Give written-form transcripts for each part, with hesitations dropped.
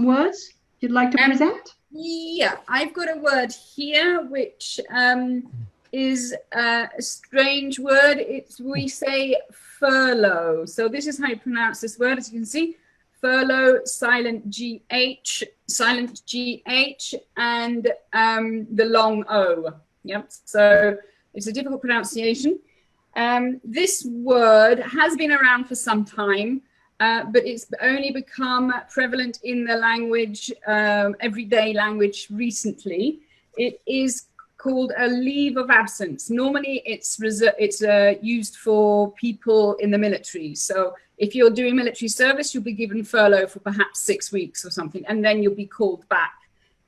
some words you'd like to present? Yeah, I've got a word here which is a strange word. We say furlough. So this is how you pronounce this word. As you can see, furlough, silent GH, and the long O. Yep. So it's a difficult pronunciation. This word has been around for some time, but it's only become prevalent in the language, everyday language recently. It is called a leave of absence. Normally it's used for people in the military. So if you're doing military service, you'll be given furlough for perhaps 6 weeks or something, and then you'll be called back.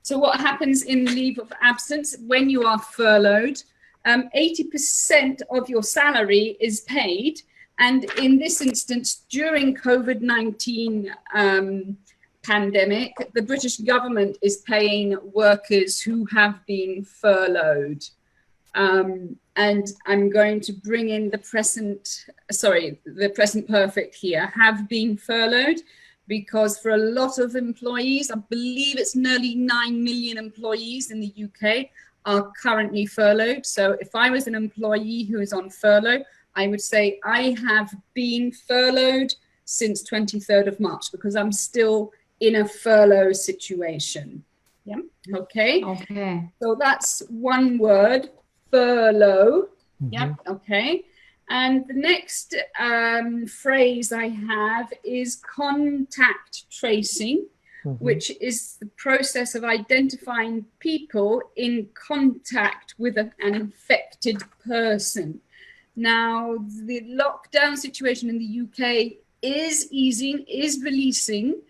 So what happens in leave of absence when you are furloughed? 80% of your salary is paid. And in this instance, during COVID-19 pandemic, the British government is paying workers who have been furloughed. And I'm going to bring in the present perfect here, have been furloughed, because for a lot of employees, I believe it's nearly 9 million employees in the UK are currently furloughed. So if I was an employee who is on furlough, I would say I have been furloughed since 23rd of March because I'm still in a furlough situation. Yeah. Okay. Okay. So that's one word, furlough. Mm-hmm. Yeah. Okay. And the next phrase I have is contact tracing, which is the process of identifying people in contact with an infected person. Now, the lockdown situation in the UK is easing, is releasing,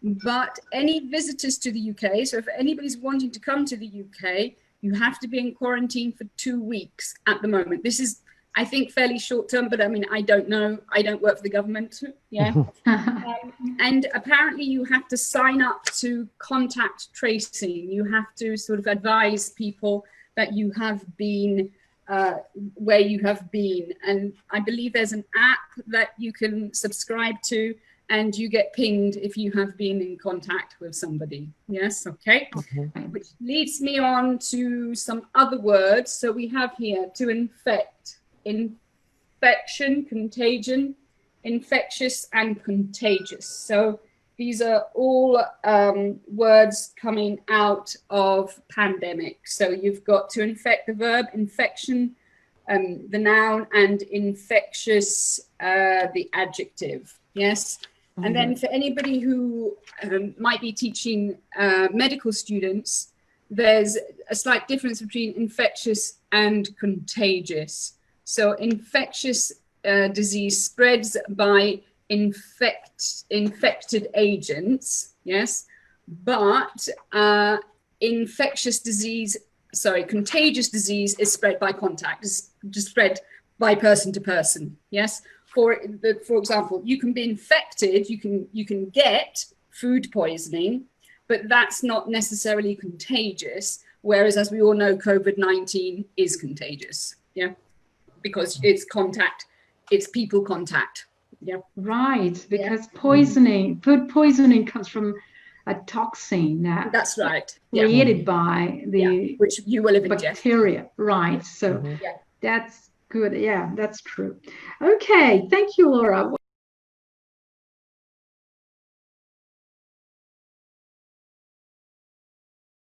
but any visitors to the UK, so if anybody's wanting to come to the UK, you have to be in quarantine for 2 weeks at the moment. This is, I think, fairly short term, but I mean, I don't know. I don't work for the government. Yeah. And apparently you have to sign up to contact tracing. You have to sort of advise people that you have been where you have been. And I believe there's an app that you can subscribe to, and you get pinged if you have been in contact with somebody. Yes, okay. Which leads me on to some other words. So we have here to infect, infection, contagion, infectious, and contagious. So these are all words coming out of pandemic. So you've got to infect, the verb, infection, the noun, and infectious, the adjective. Yes. And then for anybody who might be teaching medical students, there's a slight difference between infectious and contagious. So infectious disease spreads by infected agents, yes, but contagious disease is spread by contact, is just spread by person to person, yes. For example, you can be infected, you can get food poisoning, but that's not necessarily contagious. Whereas, as we all know, COVID-19 is contagious, yeah, because it's contact, it's people contact, yeah. Right, because poisoning, food poisoning comes from a toxin that's right, created by the which you will have ingested. Bacteria, right? So that's good. Yeah, that's true. Okay, thank you, Laura.